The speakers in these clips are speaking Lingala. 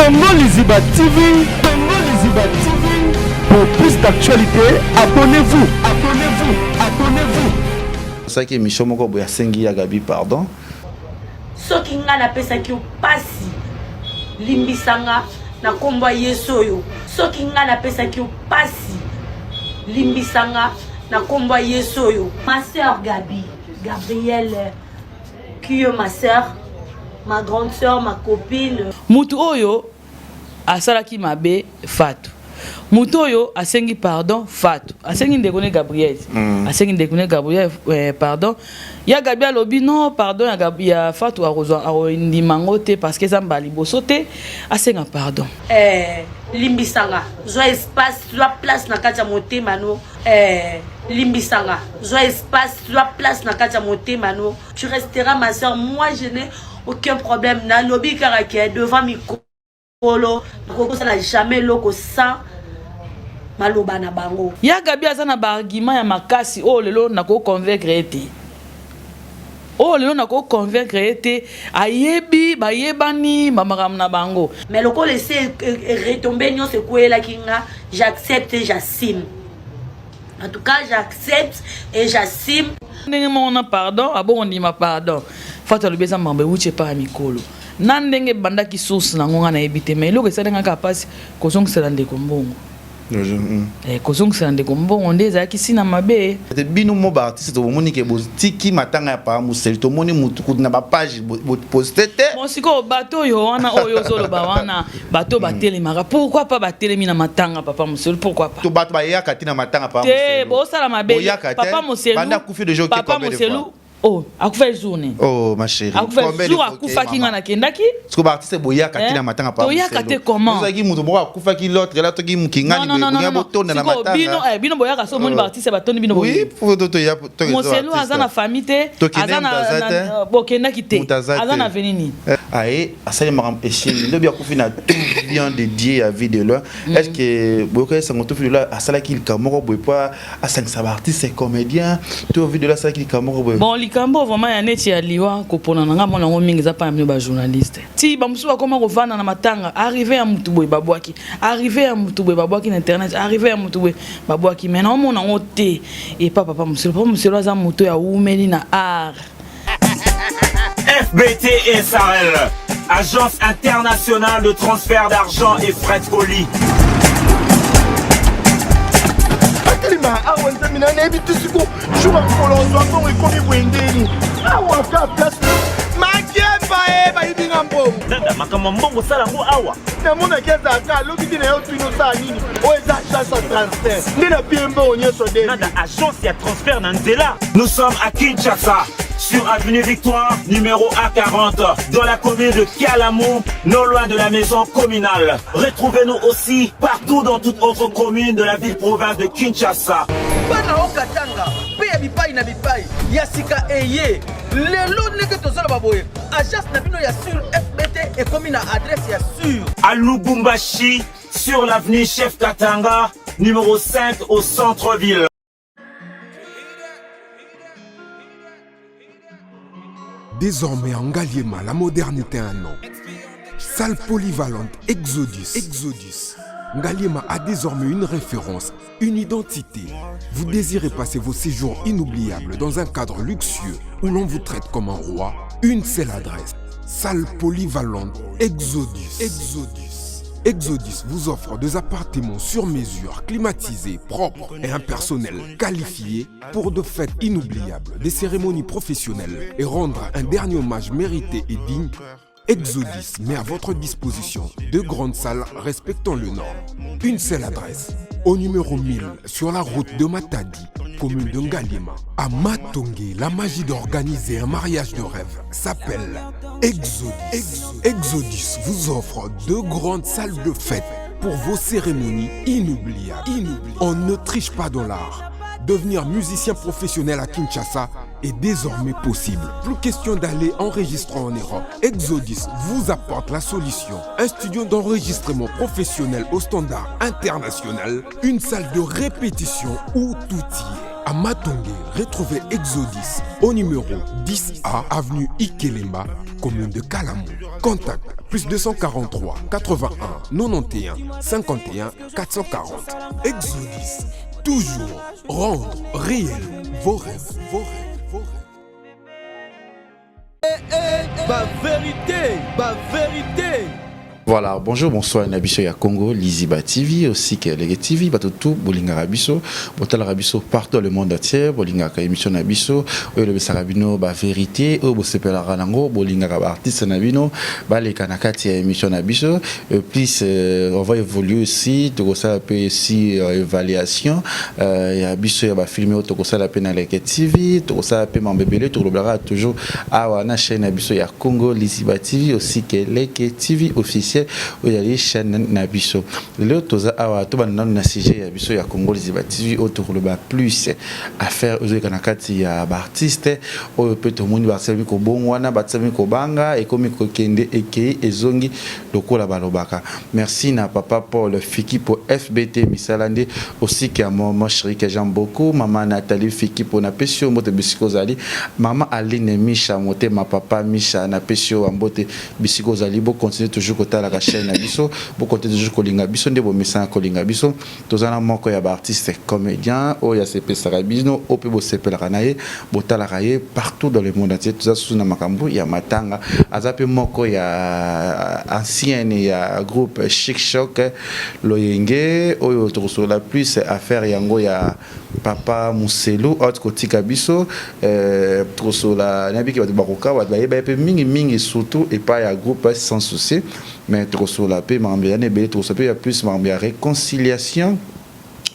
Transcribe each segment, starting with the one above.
Congo Liziba TV, Congo Liziba TV. Pour plus d'actualité, abonnez-vous, abonnez-vous, abonnez-vous. C'est ça qui est Michel Moko Boyasengi Yagabi, pardon. Ce qui n'a pas ça qui passe, limbisanga na komba yesoyo. Ce qui n'a pas ça qui passe, limbisanga na komba yesoyo. Ma sœur Gabi, Gabrielle, qui est ma sœur, ma grande sœur, ma copine. Mutu oyo asalaki mabe fatu. Mutu oyo asengi pardon fatu. Asengi ndekone Gabriel. Asengi ndekone Gabriel pardon. Ya Gabi alobi non pardon ya fatu a ndimango te parce que zamba liboso te asenga pardon. Limbisanga, zo espace, zo place na kati ya motema no. Limbisanga, zo espace, zo place na kati ya motema no. Tu resteras ma soeur, moi je n'ai aucun problème. Na lobby karaké devant micro. Ça n'a jamais loko sans maloba na bango. Ya Gabi azana ba argument ya makasi o lelo nako convaincre ete. Oh lelo nako convaincre ete ayebi ba yebani mamaram na bango. Mais le ko laisser retomber nyon se quoi la kinga, j'accepte et j'assume. En tout cas, j'accepte et j'assume. Ndenge mona pardon, abo on dit ma pardon. Fata le beza mambe wuche pa mikolo. Nandenge banda ki source na ngonga na ebite mais loko esalenga ka pasi kozong selande kombongo. Kozong selande kombongo ndeza ki sina mabe. Te bino mo ba artiste to moni ke botiki matanga ya pa museli to moni mutu na ba page poster te. Bon siko bato yo wana oyo zolo ba wana bato batele mara pourquoi pas batele mina matanga papa museli pourquoi pas. To bato ba ya katina matanga pa museli. Te bo sala mabe papa museli. Banda kufi de joke papa museli. Oh, akufa journée. Oh ma chérie. Akufa jour akufa kinga na kendaki. Parce que ba artiste boya katina matanga pa. Boya kate comment? Vous avez mutu bo akufa ki l'autre là to ki mukinga ni boya botonda na matanga. Bino boya ka so moni ba artiste batoni bino boya. Oui, pour to ya to. Moselu azana famille te, azana bokendaki te. Azana venini. Aïe, asali maram echine. Le bien akufi na tout bien dédié à vie de là. Est-ce que boya ça ngoto fi là asala ki kamoko boya pas à 500 artistes comédien, tout vie de là ça ki kamoko boya. Bon Kambo vraiment ya neti ya liwa kopona nanga mona ngo mingi za pa mino ba journaliste ti ba musu ba koma ko vana na matanga arrivé ya mutu boy babwaki arrivé ya mutu boy babwaki na internet arrivé ya mutu boy babwaki mais non mona ngo te et papa muselo za mutu ya umeli na art. FBT SARL, Agence internationale de transfert d'argent et frais de colis. Awa nzamina na ebi tusiko shuba kolonzo ngo ikomi bwendeni awa ka place makiemba ba yibinga mbongo Nanda makama mbongo sala ngo awa na mona keza ka loki na yo twino sa nini o eza chance transfert ndina piemba onyeso de Nanda agence ya transfert na nzela. Nous sommes à Kinshasa sur avenue Victoire numéro A40 dans la commune de Kialamou, non loin de la maison communale. Retrouvez-nous aussi partout dans toute autre commune de la ville-province de Kinshasa. Bana okatanga pe ya bipai na bipai ya sika eye lelo neke tozala baboye agence na bino ya sur FBT et comme na adresse ya sur À Lubumbashi sur l'avenue Chef Katanga numéro 5 au centre-ville. Désormais en Ngaliema, la modernité a un nom. Salle polyvalente Exodus. Ngaliema a désormais une référence, une identité. Vous désirez passer vos séjours inoubliables dans un cadre luxueux où l'on vous traite comme un roi? Une seule adresse. Salle polyvalente Exodus vous offre des appartements sur mesure, climatisés, propres et un personnel qualifié pour de fêtes inoubliables, des cérémonies professionnelles et rendre un dernier hommage mérité et digne. Exodus met à votre disposition 2 grandes salles respectant le Nord. Une seule adresse, au numéro 1000 sur la route de Matadi, commune de Ngaliema. À Matongué, la magie d'organiser un mariage de rêve s'appelle Exodus. Exodus vous offre 2 grandes salles de fête pour vos cérémonies inoubliables. On ne triche pas dans l'art. Devenir musicien professionnel à Kinshasa est désormais possible. Plus question d'aller enregistrer en Europe. Exodus vous apporte la solution. Un studio d'enregistrement professionnel au standard international. Une salle de répétition où tout y est. À Matongé, retrouvez Exodus au numéro 10A, avenue Ikelemba, commune de Kalamou. Contact plus 243 81 91 51 440. Exodus, toujours rendre réel vos rêves, vos rêves, vos rêves. Ba vérité. Voilà, bonjour, bonsoir, Nabiso ya Congo, Liziba TV, aussi que les TV, Batotou, Bolinga Rabiso, Botal Rabiso partout dans le monde entier, Bolinga ka émission Nabiso, le Besarabino, ba vérité, o Bosepela Ranango, Bolinga ka artiste Nabino, ba les Kanakati émission Nabiso, plus on va évoluer aussi, tout ça peut aussi évaluation, ya Biso ya ba filmer tout ça la peine avec TV, tout ça peut m'embébéler, tout le blaga toujours à la chaîne Nabiso ya Congo, Liziba TV, aussi que les TV officiel où il y a les chaînes Nabiso. Le toza awa to banana na CG ya biso ya Congo Liziba TV autour le bas plus à faire aux kanakati ya artiste au peut to moni ba servi ko bongwana ba servi ko banga et comme ko kende eke ezongi lokola balobaka. Merci na papa Paul Fiki pour FBT Misalande aussi qui a mon chéri que j'aime beaucoup, maman Nathalie Fiki pour na pesio mote bisiko zali, maman Aline Misha mote ma papa Misha na pesio ambote bisiko zali bo continuer toujours côté la chaîne Nabiso, pour côté toujours Kolinga Biso, des bons messages Kolinga Biso, tous en amont qu'il y a des artistes comédiens, ou il y a CP Sarabino, ou peut bosser Pelranaye, Botalaraye, partout dans le monde entier, tout ça sous Namakambu, il y a Matanga, Azape Moko, il y a ancienne, il y a groupe Chic Choc, Loyenge, ou autour sur la plus affaire Yango, il y a Papa Mousselou, autre côté Kabiso, trop sur la Nabi qui va te baroka, va te mingi surtout, et pas il y a groupe sans souci. Mais trop sur la paix, trop sur la paix, il y a plus de réconciliation.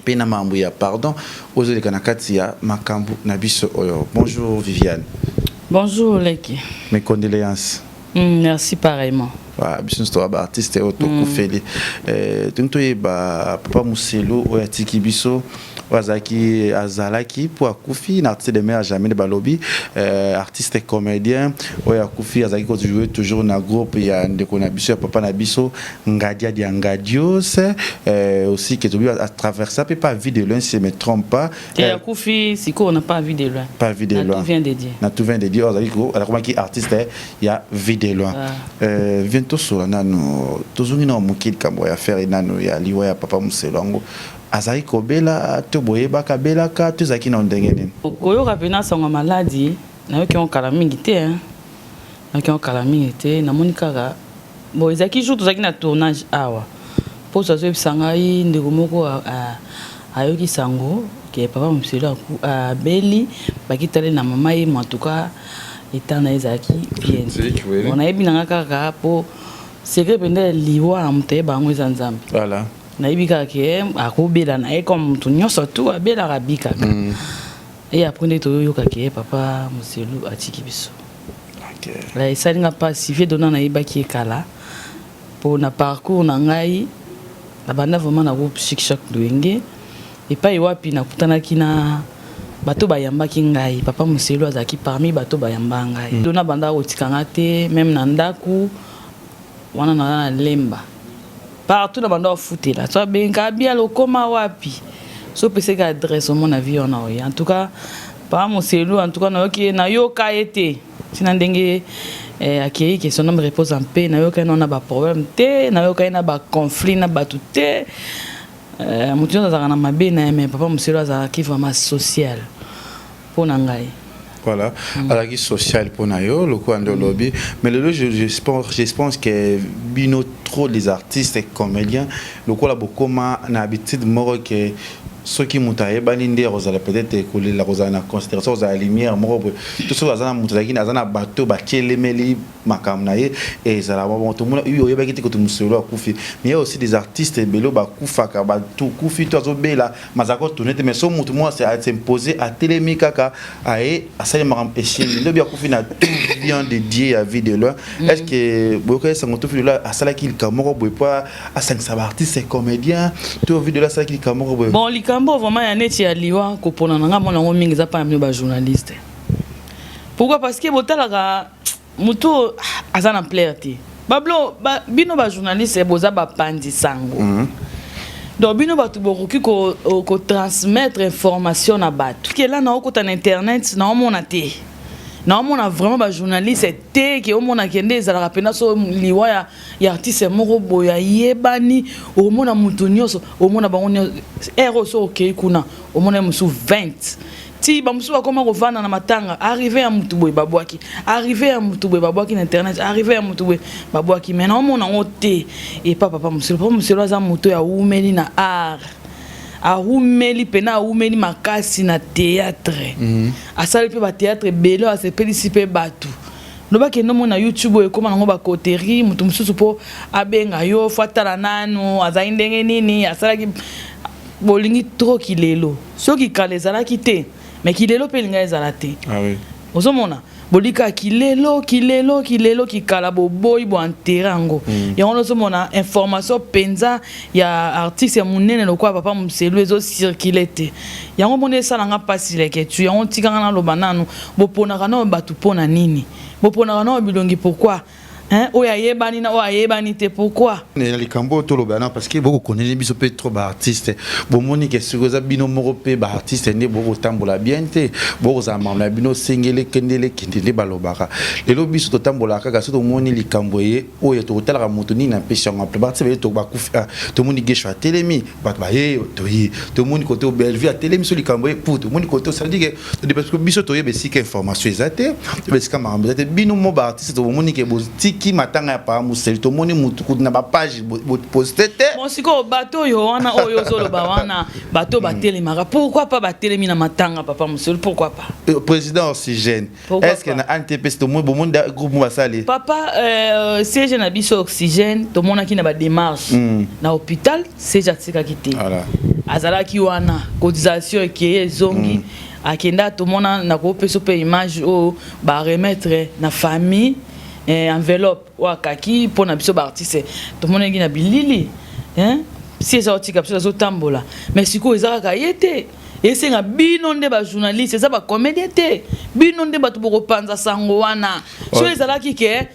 Pena Mambouya, pardon, aux autres Kanakatia, Makambu, Nabiso Oyo. Bonjour Viviane. Bonjour Leki. Mes condoléances. Merci pareillement. Biso sto ba artiste auto kufeli tunto ba Papa Mousselou oyatiki biso wazaki azalaki pour akufi na artiste de mer jamais de balobi artiste et comédien oyakufi azaki ko jouer toujours na groupe ya ndeko na biso papa na biso Ngadia di Ngadios aussi que tu à travers ça peut pas vie de loin si je me trompe pas akufi siko on n'a pas vu de loin pas vie de loin tout vient de dire na tout vient de dire azaki ko ala qui artiste ya vie de loin bientôt sur nano tozungi na mukili kambo ya faire nano ya liwa ya Papa Mousselou azali kobela to boyeba kabela ka to zaki na ndenge nini koyoka pena songa maladi na yo ki on kala mingi te na ki on kala mingi te na monika bo ezaki jour to zaki na tournage awa po so so sangai ndeko moko ayoki sango ke Papa Mousselou a beli bakitale na mama ye en tout cas etana ezaki bien on a ebinanga kaka po secret pende liwa amte bango ezanzambe voilà na ibika ke akobela na e comme tout nyonso tout abela rabika et après to yoka ke Papa Mousselou atiki biso OK la esalinga pacifier donnant na ibaki kala pour na parcours na ngai la banda vraiment na groupe Chic Choc Loyenge et pas iwapi na kutanaki na bato bayambaki ngai Papa Mousselou azaki parmi bato bayamba ngai dona banda otikanga te même na ndaku wana na lemba partout na banda ofutela so benga bia lokoma wapi so pese ka adresse au mon avis on a en tout cas Papa Mousselou en tout cas na yoka été sina ndenge akei que son homme repose en paix na yoka na ba problème te na yoka na ba conflit na ba tout te mutu azaka na mabe na mais Papa Mousselou azaki vraiment social pour nangai voilà alaki social pour nayo le quoi de lobby mais le je pense que bino trop les artistes et comédiens le quoi la bokoma na habitude moro que ceux qui montaient baninde rozala peut-être coller la rozana considération aux lumière moro tout ça azana mutaki azana bateau ba kelemeli makamnaye et ça la bon tout le monde yo yeba kiti ko Mousselou akufi mais il y a aussi des artistes belo ba kufaka ba tout kufi to azobela mazako tourner mais so mutu moi c'est s'imposer à télémika ka aé asali makam échelle le bien kufi na tout bien dédié à vie de loin est-ce que boka ça ngoto fi là asala ki kamoko boy pas à 500 artistes comédiens tout vie de là ça ki kamoko boy bon likambo vraiment ya neti ya liwa ko pona nga mona ngo mingi za pa ba journaliste pourquoi parce que botalaka mutu azana plaire te bablo bino ba journaliste boza ba pandi sango donc bino bato bokoki ko transmettre information na bato ke là na okota na internet na omona te na omona vraiment ba journaliste te ke omona kende ezalaka pena so liwa ya artiste moko boya yebani omona mutu nyonso omona bango ero so okei kuna omona musu 20 ti bamusu bakoma kovanda na matanga arrivé ya mutu boye babwaki arrivé ya mutu boye babwaki na internet arrivé ya mutu boye babwaki mais na omona ngo te et papa muselo aza mutu ya umeli na art ahumeli pena ahumeli makasi na théâtre asali pe ba théâtre belo asepelisi pe batu lobaki no mona YouTube ekoma nango ba coterie mutu mususu po abenga yo fatala nanu azali ndenge nini asalaki bolingi trop kilelo soki kala ezalaki te mais kilelo pe linga ezala te ah oui ozomona bolika kilelo kikala boboyi bo enterrango yango ozomona information penza ya artiste ya munene lokwa papa muselu ezo circuler te yango mona esalanga pasi leke tu yango tikanga na loba nanu boponaka na batu pona nini boponaka na bilongi pourquoi oya yebani na oya yebani te pourquoi ne likambo to lobana parce que beaucoup connaît biso pe trop ba artiste bomoni ke sugoza bino moko pe ba artiste ne boko tambola bien te boko za mamla bino sengele kendele kindele balobaka lelo biso to tambola kaka so to moni likambo ye oya to tala moto ni na pêche en plus ba to ba kufa to moni gesho a telemi ba ye to moni côté au Bellevue a telemi so likambo ye pour to moni côté ça dit que parce que biso to ye be sika information ezate be sika mambe bino mo ba artiste to moni ke qui matanga pa museli to moni mutu na ba page postete mon siko bato yo wana oyo zolo ba wana bato batele mara pourquoi pas batele mina matanga papa museli pourquoi pas président Oxygène est-ce que na NTP to mo monde groupe mo basali papa siège na biso Oxygène to mona ki na ba démarche na hôpital siège atika kité voilà azala ki wana cotisation qui zongi akenda to mona na ko peso pe image o ba remettre na famille enveloppe ou kaki pour na biso ba artiste to mona ngi na bilili si eza otika biso zo tambola mais siko ezaka ka yete esenga bino nde ba journaliste eza ba comédien te bino nde batu boko panza sango wana so ezalaki ke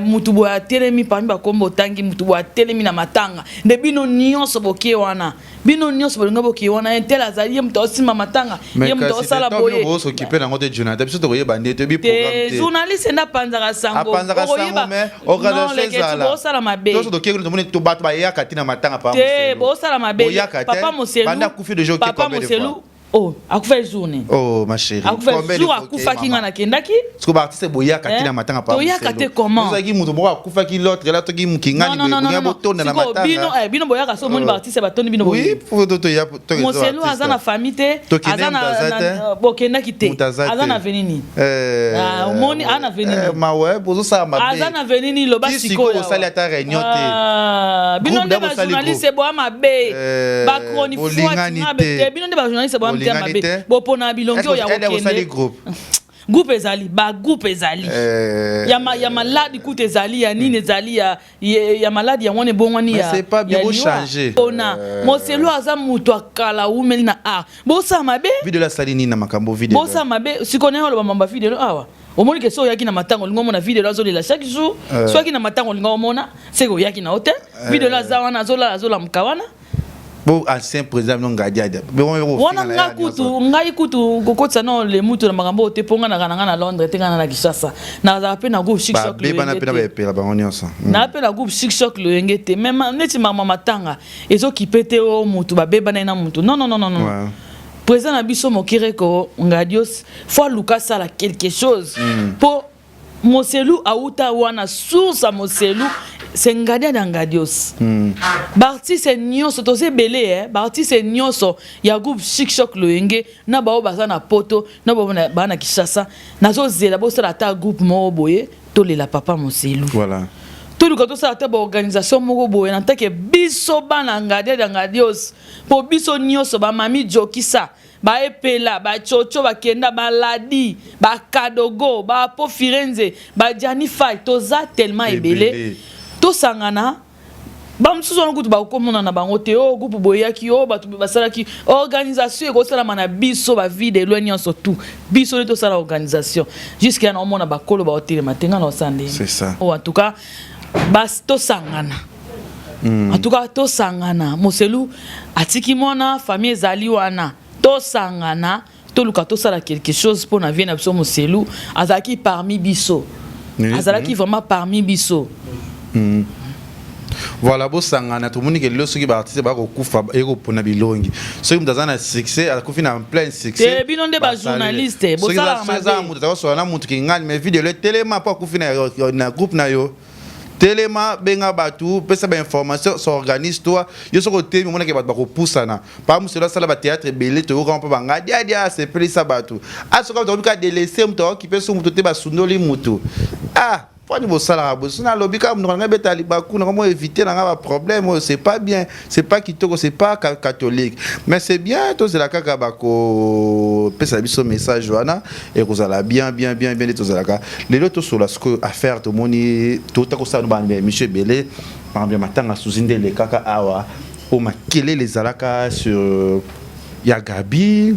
mutu bo atelemi parmi ba kombo tangi mutu bo atelemi na matanga nde bino nyonso boke wana bino nyonso bolinga boke wana intel azali mutu osima matanga ye mutu osala boye mais kasi s'occuper na ngote journaliste biso to koyeba ndete bi programme te journaliste nda panza sango okoyeba mais organisation osala mabe to to kekelo to moni to bato ba yaka tina matanga pa te bo osala mabe papa Muselu banda kufi de jour qui papa Muselu oh akufa journée oh ma chérie akufa jour akufa kinga na kendaki parce que ba artiste boya katina matanga pa to ya kate comment vous aki muto bo akufa ki l'autre là to ki mukingani boya botonda na matanga bino bino boya ka so moni ba artiste batondi bino boya oui pour to ya to Muselu azana famille te azana bokendaki te azana venini moni ana venini ma ouais bozo sa ma azana venini loba siko ya sali ata réunion te bino nde ba journaliste bo mabe ba chronique te bino nde ba journaliste bo bopona bilongi oya okende groupe ezali ba groupe ezali ya maladi kuta ezali ya nini ezali ya maladi ya ngone bongwani ya c'est pas bien changer ona Muselu aza mutu akala umeli na bosa mabe video la salini na makambo video bosa mabe sikone holo mamba video awa omoni ke so yaki na matango lingo mona video la zolela chaque jour so yaki na matango lingo mona seko yaki na hotel video la za wana zola mkawana bon ancien président non gadia wana ngai kutu kokotsa no le mutu na makambo te ponga na Londres te kana na Kinshasa na za pe na groupe Chic Shock le na pe na pe ba onyosa na pe na groupe Chic Shock le ngete même neti mama matanga ezo kipete o mutu ba beba na mutu non président na biso mokireko ngadios faut Lucas sala quelque chose pour Muselu auta wana source Muselu c'est ngadia d'angadios Barti c'est nyonso to se belé Barti c'est nyonso ya groupe Chic Shock loenge na bao baza na poto na ba na Kinshasa nazo zela bo sala ta groupe mo boye to lela papa Muselu voilà to luka to sala ta ba organisation moko boye na take biso bana ngadia d'angadios po biso nyonso ba mami jokisa ba epela ba chocho ba kenda ba ladi ba kadogo ba po firenze ba janify toza tellement ebele to sangana ba msusu na kutu ba komona na bango te o groupe boyaki o batu basalaki organisation ko sala mana biso ba vide lonya so tout biso to sala organisation jusqu'à na omona ba kolo ba hotel matenga na osande c'est ça en tout cas bas to sangana En tout cas to sangana moselu atiki mona famille ezali wana to sangana to luka to sala quelque chose pour na vie na biso moselu azaki parmi biso azalaki vraiment parmi biso. Voilà, beau sangana tout le monde qui est là, ceux qui participent ba ko kufa e ko pona bilongi. Ceux qui mutazana succès, a kofi na plein succès. Et bino nde ba journaliste, bo sala ma. Ceux qui mutazana so na mutu ki ngali mais vidéo le tellement pas kofi na groupe na yo. Tellement benga batu pesa ba information s'organise toi yo so côté mo na ke batu ba ko poussana pas mu cela sala ba théâtre belé to ko pa banga dia c'est plus ça batu a so ko ka délaisser mutu qui peut so mutu te ba sundoli mutu ah pour nous ça na lobby comme nous nga beta libaku na comment éviter na problème c'est pas bien c'est pas kitoko c'est pas catholique mais c'est bien to c'est la kaka bako pesa biso message wana et que ça la bien to ça la les autres sur la affaire to moni to ta ko ça no ba monsieur Belé par bien matanga suzinde les kaka awa o makele les alaka sur ya Gabi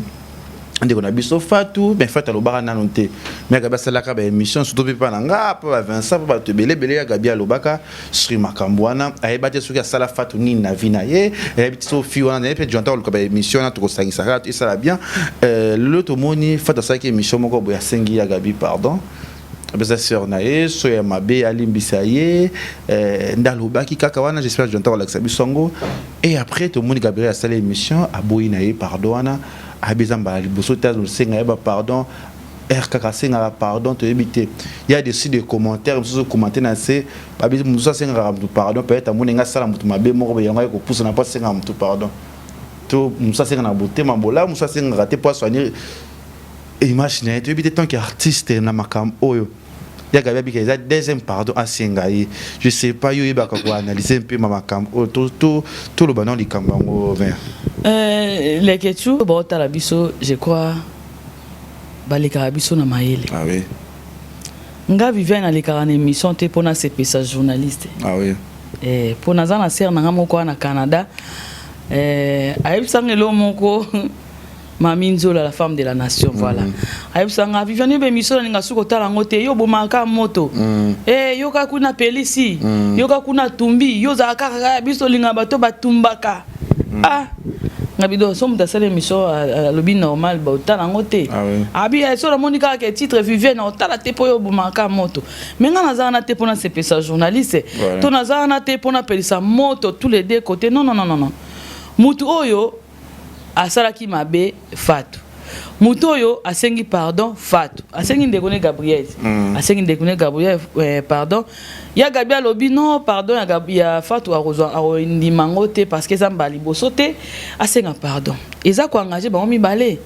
ande ko na biso Fatou mais Fatou alobaka nanu te mais Gabi asalaka ba émission surtout pa na nga pa Vincent pa te belé ya Gabi alobaka sur makambo wana ayeba te soki asala Fatou ni na vie na ye ayeba te so fi wana na pe jonta ko ba émission na to ko sangisa ka et ça la bien le to moni Fatou asaki émission moko boya sengi ya Gabi pardon beza sœur na ye so ya mabe alimbisa ye ndalobaki kaka wana j'espère jonta ko laksa bisongo et après to moni Gabi asala émission aboyi na ye pardon wana abizamba liboso tazo senga ba pardon RKK senga pardon te éviter il y a des sites de commentaires vous commenter na c'est babizo musa senga pardon peut-être amonenga sala mutu mabe moko yanga ko pousse na pas senga mutu pardon to musa senga na beauté mambola musa senga raté pour soigner imagine tu éviter tant qu'artiste na makam oyo ya Gabi qui a deuxième pardon à sengaï je sais pas yo ba ko analyser un peu makam tout le banon li kambango vers les ketchou bon talabiso je crois baleka biso na mayele ah oui nga vivait na lekara na émission te pona CPS journaliste ah oui pona za na ser na nga moko na Canada ayebisanga lo moko Mami Nzola, la femme de la nation, voilà. Ayebisanga vivani be mission ninga suko tala ngote yo bomaka moto. Yo ka kuna pelisi, yo ka kuna tumbi, yo za kaka biso linga bato batumbaka. Ngabido somme de cette émission à lobby normal ba tala ngote. Abi so la monika ke titre vivait na tala te po yo bomaka moto. Menga na za na te pona CPS journaliste. To na za na te pona pelisa moto tous les deux côtés. Non. Mutu oyo asalaki mabe Fatou. Mutoyo asengi pardon Fatou. Asengi ndekone Gabriel. Asengi ndekone Gabriel pardon. Ya Gabi alobi non pardon ya Gabi ya Fatou arozwa ndimangote parce que zamba liboso te asenga pardon. Eza ko engager ba mi balé.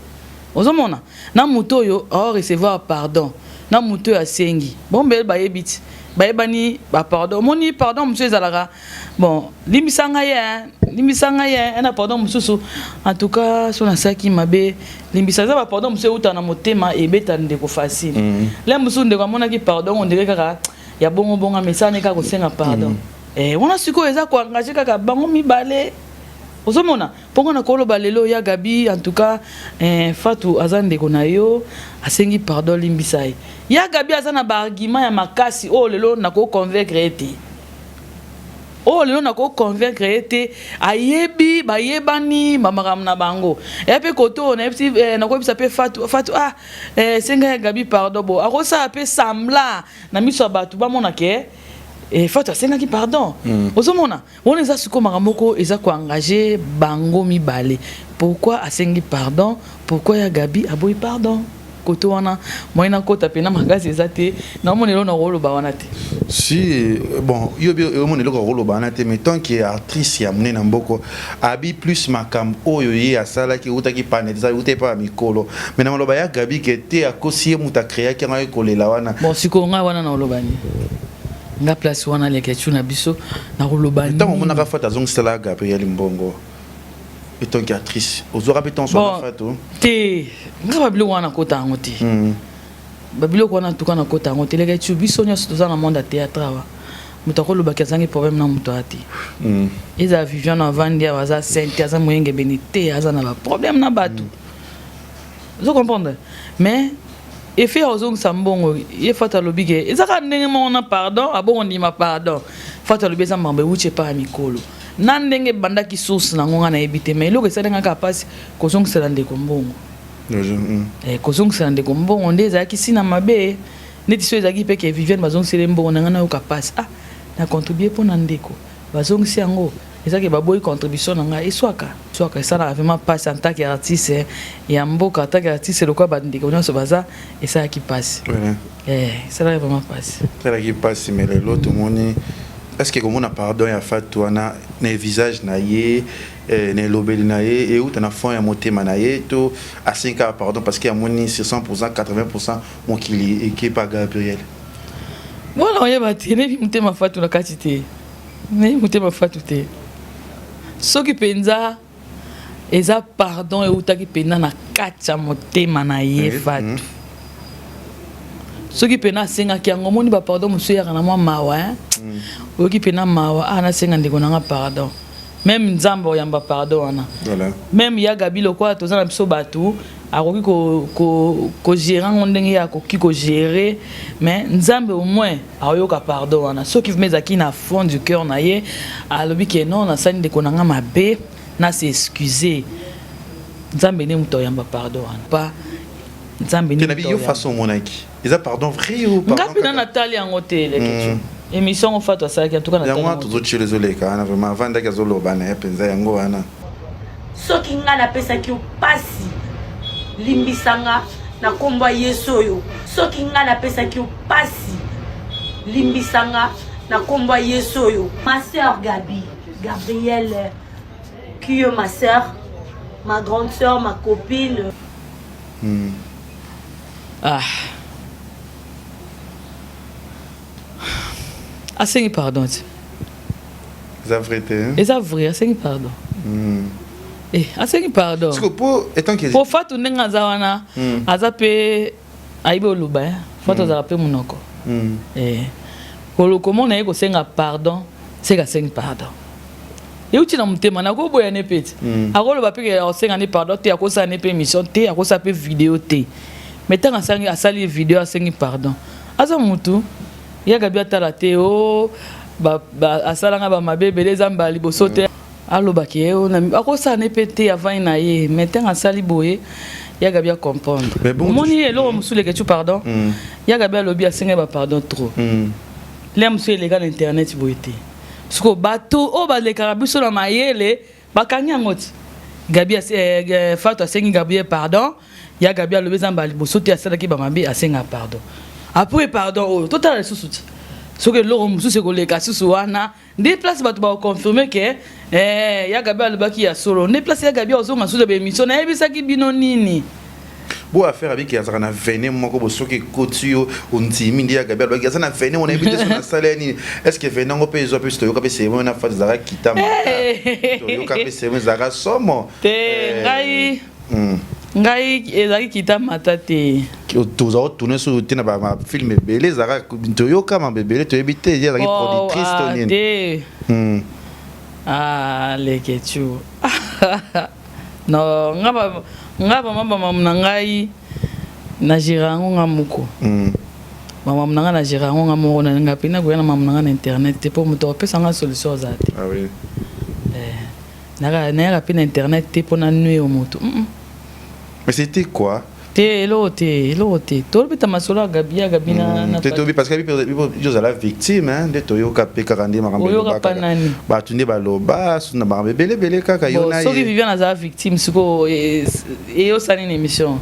Ozomona na mutoyo a recevoir pardon. Na mutoyo asengi. Bon bel ba yebiti. Ba yebani ba pardon. Moni pardon monsieur Zalaga. Bon, limbisanga ye na pardon mususu en tout cas sur na saki mabe limbisanga ba pardon monsieur uta na motema e beta ndeko facile la musu ndeko mona ki pardon on dirait kaka ya bongo message ka ko senga pardon wana siko eza ko engager kaka bango mibale ozomona pongo na kolo balelo ya Gabi en tout cas Fatou azande ko na yo asengi pardon limbisai ya Gabi azana ba argument ya makasi lelo na ko convaincre ete lelo na ko convaincre ete ayebi bayebani mamakam na bango epe koto na epsi na ko bisa pe Fatou senga ya Gabi pardon bo akosa pe sambla na miso batu ba mona ke Fatou senga ki pardon ozomona on eza suko makamoko eza ko engager bango mibale pourquoi asengi pardon pourquoi ya Gabi aboyi pardon koto wana moyena kota pena magazi ezate na monelo na rolo ba wana te si bon yo monelo ko rolo ba wana te mais tant que actrice ya monena mboko abi plus makam oyo ye asala ki utaki paneliza ute pa mikolo mais na maloba ya Gabi ke te akosi muta créa ki ngai kolela wana bon siko nga wana na olobani nga place wana le kechu na biso na olobani tant mona ka fata zong sala Gabriel Mbongo et tant qu'actrice aux aura béton sur la photo te nga babilo wana kota ngote babilo wana tuka na kota ngote le kechu biso nya soto na monde théâtre wa mutakolo bakazangi problème na muto ati eza Vivian Avandia waza Sainte aza moyenge benité aza na ba problème na batu vous comprenez mais effet ozong sambongo ye fata lobike ezaka ndenge mona pardon abongo ndima pardon Fatou alobi eza makambo ewuti epai ya mikolo na ndenge ebandaki source nango nga nayebi te mais eloko esalengaka mpasi kozongisela ndeko mbongo kozongisela ndeko mbongo nde ezalaki nsina mabe neti so ezalaki mpe ke Viviane bazongisela mbongo na nga nayoka mpasi na contribue mpo na ndeko bazongisi yango ezalaki baboyi contribution na ngai eswaka esalaka vraiment mpasi en tant que artiste ya mboka en tant que artiste lokwa bandeko nyonso baza esalaki mpasi esalaki vraiment mpasi esalaki mpasi mais lelo tomoni est-ce que komona pardon ya Fatou wana na visage na ye na elobeli na ye euta na fond ya motema na ye to asenga pardon parce que amoni sur 100% 80% mokili équipe à Gabriel bona oyeba te nebi motema Fatou na kati te nebi motema Fatou te soki mpenza eza pardon eutaki mpenza na kati ya motema na ye Fatou soki pena asengaki yango omoni bapardon mosusu eyaka na mwa mawa oyoki pena mawa nasenga ndeko nanga pardon même nzambe oyamba pardon wana même ya Gabi lokola toza na biso bato akoki kogere yango ndenge akoki kogere mais nzambe au moins aoyoka pardon wana soki vima ezalaki na fond du cœur na ye alobi ke non nasali ndeko nanga mabe nase excuse nzambe nde moto oyamba pardon wana pa nzambe nde moto oyamba façon monaki eza pardon vrai ou pardon ngapi na natali yango te leketu émission Fatou asalaki en tout cas na yango tozotie lezoleka wana vraiment avant ndaki azoloba na ye mpenza yango wana soki nga napesaki yo pasi limbisanga na kombo ya Yesu oyo soki nga napesaki yo pasi limbisanga na kombo ya Yesu oyo ma sœur Gabrielle qui est ma sœur ma grande sœur ma copine asengi pardon ti eza vrai te eza vrai asengi pardon asengi pardon po Fatou ndenge aza wana aza mpe ayibi oluba Fatou azala mpe monoko komona ye kosenga pardon seka asengi pardon euti na motema nakoboya ne mpe ti akoloba mpe akosenga ne pardon te akosala ne mpe émission te akosala mpe video te mais ntango asali video asengi pardon aza motu ya Gabi atala te asalanga bamabe ebele eza mbala liboso te alobaki ye akosala ne mpe te avani na ye mais ntango asali boye ya Gabi acomprendre omoni ye eloko mosusu leketu pardon ya Gabi alobi asengai bapardon trop le mosusu eleka na internet boye te siko bato oyo balekaka biso na mayele bakangi yango ti Gabi Fatou asengi Gabi pardon ya Gabi alobi eza mbala liboso te asalaki bamabe asenga pardon après pardon oyo totala lisusu ti soki eloko mosusu ekoleka susu wana nde place bato bakoconfirme ke ya Gabi alobaki ya solo nde place ya Gabi ozonga susu baémission nayebisaki bino nini bo affaire abiki azaka na vene moko bosoki ekoti yo ondimi nde ya Gabi alobaki aza na vene onayebi te so nasala ya nini est ce que vene yango mpe ezwa mpe toyoka mpe seremo na fati ezalaka kitama toyoka mpe seremo ezalaka somo te ngai ezalaki kitamata te toza kotourne so te na bafilme ebele ezalaka toyoka mabe ebele toyebi te ezalaki productrice to nini leketu no nga bamama na ngai na gera yango nga moko mama na ngai na gera yango nga moko na nga mpe nakoya na mama na ngai na internet te mpo moto apesanga solution aza te nayaka mpe na internet te mpo na nue yo moto mais c'était quoi eloko te tolobeta masolo ya Gabi na parce que ozala victime nde toyoka mpe kaka nde oyoka pa nani bato nde baloba na makambo ebelebele kaka yo na ye soki Viviane azala victime siko eyosani na émission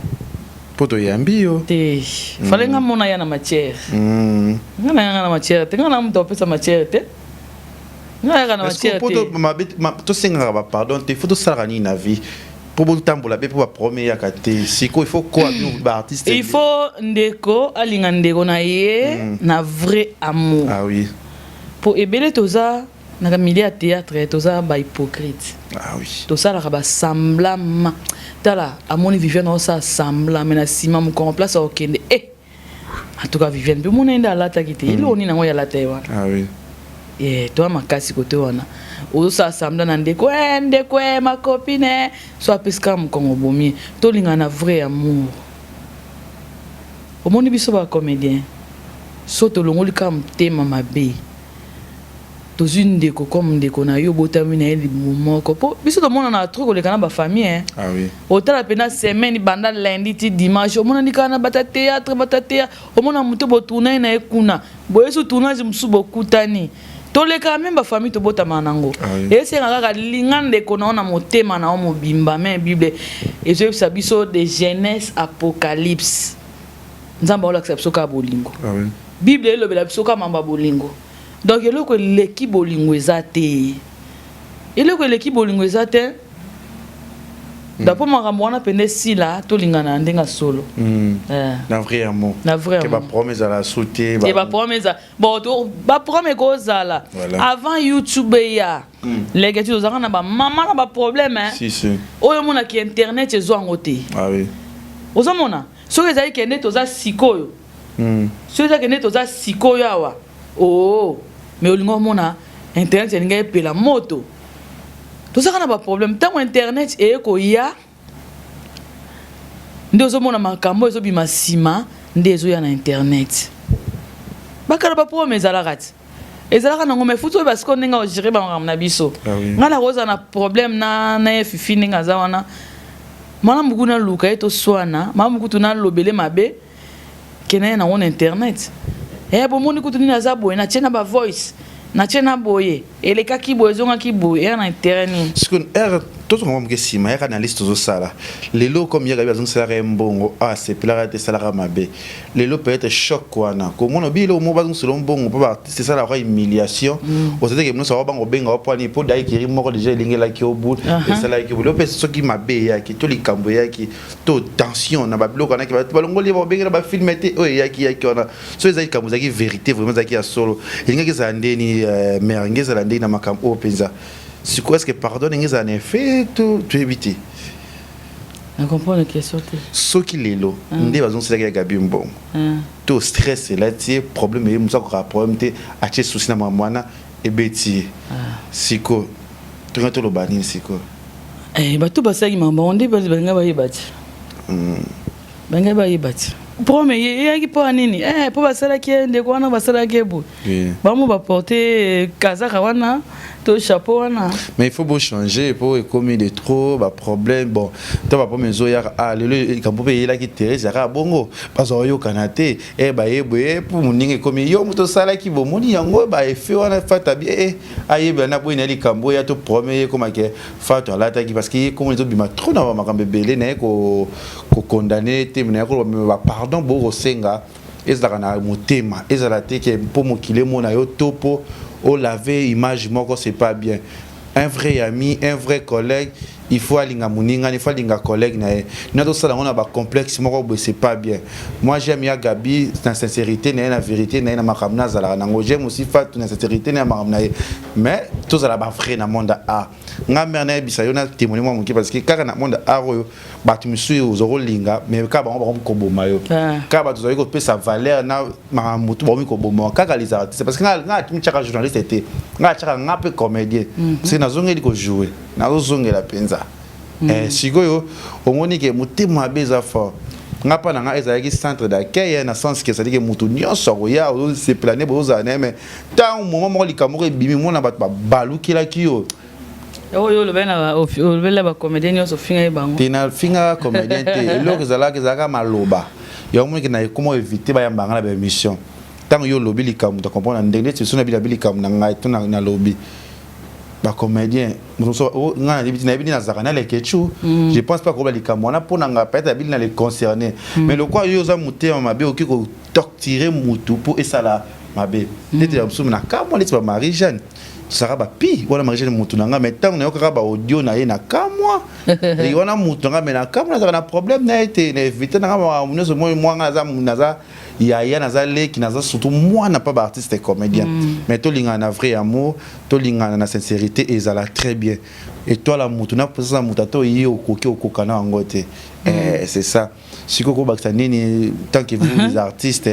mpo toyambi yo te fale nga mona ya na matière nga na matière te nga na moto apesa matière te nga yaka na matière te tosengaka bapardon te fo tosalaka nini na vie pour tambola be pour premier yakate siko il faut quoi ba artiste il faut ndeko alinga ndeko na ye na vrai amour ah oui pour ebele toza na milieu ya théâtre toza ba hypocrite oui tosala ba semblant tala amoni Viviane osa semblant mais na sima mo ko place okende en tout cas Viviane be mona nda lata kite iloni nango ya lata wana oui toi makasi kote wana osa semblant na ndeko ma copine so apeska mokongo bomi tolinga na vrai amour omoni biso ba comédien so tolongoli ka mtema mabe tozwi ndeko comme ndeko na yo botami na ye libumu moko mpo biso tomona na truc oleka na bafamille otala mpena semaine banda lundi ti dimanche omonani kaka na bata théâtre omona moto botourna ye na ye kuna boyesu tournage mosusu bokutani toleka même bafamille tobotamaka nango esengaka kaka linga ndeko na yo na motema na yo mobimba me bible ezoyebisa biso de jeunesse apocalypse nzambe aolakisa biso kaka bolingo bible elobela biso kaka mamba bolingo donc eloko eleki bolingo eza te d'apo makambo wana pende sila tolingana ndenga solo na vrai amour que ba promesse à la sauter ba promesse bon ba promesse kozala avant YouTube ya les tu ozanga na ba maman na ba problème si oyo mona ki internet ezo ngote ozomona soki ezali kende toza sikoyo soki ezali kende toza sikoyo awa mais olingo mona internet elinga epela moto tozaka na ba problème ntango internet ekoya nde ozomona makambo ezobima nsima nde ezoya na internet bakala baprome ezalaka nango me futi oyo basiko ndenge ogere bamakambo na biso ngai nakoza na problème na ye fifi ndenge aza wana malamu kuna luka ye toswana malamu kutu nalobele mabe kena ye nango na internet bomoni kutu nini aza boye natie na bavoice natie na boye elekaki boye ezongaki boye eya na intérêt nini tout le monde qui s'y met à liste aux salles. Les lots comme il y a besoin de salaire bon, c'est plus la salaire mabé. Les lots peut être choc quoi na. Comme on a dit le mot besoin selon bon, c'est ça la vraie humiliation. Vous savez que nous ça va pas bien au point pour d'ailleurs qui mort déjà ligne là qui au bout, et ça là qui vous le ce qui mabé qui tout les camboya qui tout tension na ba bloc on a qui va pas longo libre bien ba filmer oh ya qui on a. So les camboya qui vérité vraiment ça qui a solo. Il y a qui ça ndeni meringue ça ndeni na makambo penza. C'est quoi est-ce que pardonne les années fait tout éviter on comprend la question ce qui est là ndé bazon c'est la gabi bon tout stress là tu problème et musa ko problème te ache souci na mwana et beti siko tu ngato lo bani siko bato basaki mamba on dit banga ba yibati banga ba yibati prome yaki po nini po basala ki ndeko wana basala ki bu bamu ba porter kazaka wana to chapeau wana mais il faut beau changer pour commis de trop ba problème bon to ba pomme zoya le kampo pe yela ki Thérèse ya bongo parce que yo kanate ba yebwe pour muninge commis yo muto sala ki bo moni yango ba efe wana fata bien ayeba na bo ina li kambo ya to premier comme que fata la ta ki parce que comme les autres bima trop na ba makambe belé na ko condamner te na ko ba pardon bo rosenga ezala na motema ezala te ke pour mokile mona yo topo au laver image moko c'est pas bien un vrai ami un vrai collègue il faut alinga muninga il faut alinga collègue na notre ça on a ba complexe moko c'est pas bien moi j'aime ya Gabi dans sincérité na vérité na makamna zala nango j'aime aussi Fatou na sincérité na makamna mais tout ça la ba vrai na monde a nga merne bisa yo na témoigner moi parce que kaka na monde a oyo batu misuyo ozoro linga mais ka ba ko boma yo ka ba tozali ko pesa valeur na mamutu ba mi ko boma kaka les artistes parce que nga tu chaka journaliste était nga chaka nga pe comédien c'est na zongeli ko jouer na zongela penza sikoyo omoni ke motema beza fort ngapa na nga ezalaki centre d'accueil na sens que ça dit que mutu nyonso ya o se planer boza na mais tant moment mo likamoko ebimi mona bato balukila kiyo yo le bena ba comédien nyonso finga ebango tina finga comédien te lo zalaka maloba yo mo ke na comment éviter ba yambanga na ba émission tant yo lobi likamu ta comprendre ndenge tu sona bila likamu na ngai to na lobi ba comédien je pense pas que les camona pour n'anga peut-être bien les concerner mais le quoi yo za muté ma be oki ko torturer mutu pour et ça là ma be n'était absolument na kamwa les ba Marie Jeanne sera ba pi wala Marie Jeanne mutu nanga mais tant na yo ka ba audio na ye na kamwa et wana mutu nanga mais na kamwa na problème na été na éviter na ba munezo moi naza ya nazale qui naza surtout moi n'a pas artiste et comédien mais to linga na vrai amour to linga na sincérité et ça la très bien et toi la mutuna pour ça mutato yi okoki okokana angote c'est ça siko baksa nini tant que vous les artistes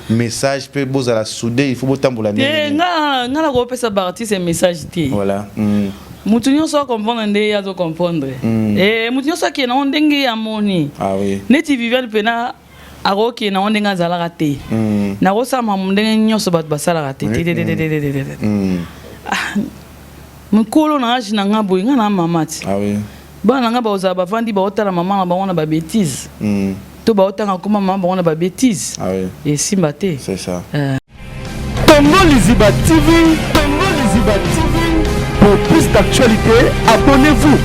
message peut beau à la souder il faut botambola nini nga la ko pesa ba artiste message ti voilà mutu nyonso comprendre nde ya zo comprendre mutu nyonso ki na ndenge ya moni oui neti Viviane pena aroki na ondenga zalaka te na kosama ndenge nyonso bato basalaka te mokolo na age na nga boye nga na mama ti. Ah oui. Bana na nga bazala bavandi baotala mama na bango na ba bêtise. To baotanga koma mama bango na ba bêtise. Ah oui. Et simba te. C'est ça. Congo Liziba TV, Congo Liziba TV. Pour plus d'actualités, abonnez-vous.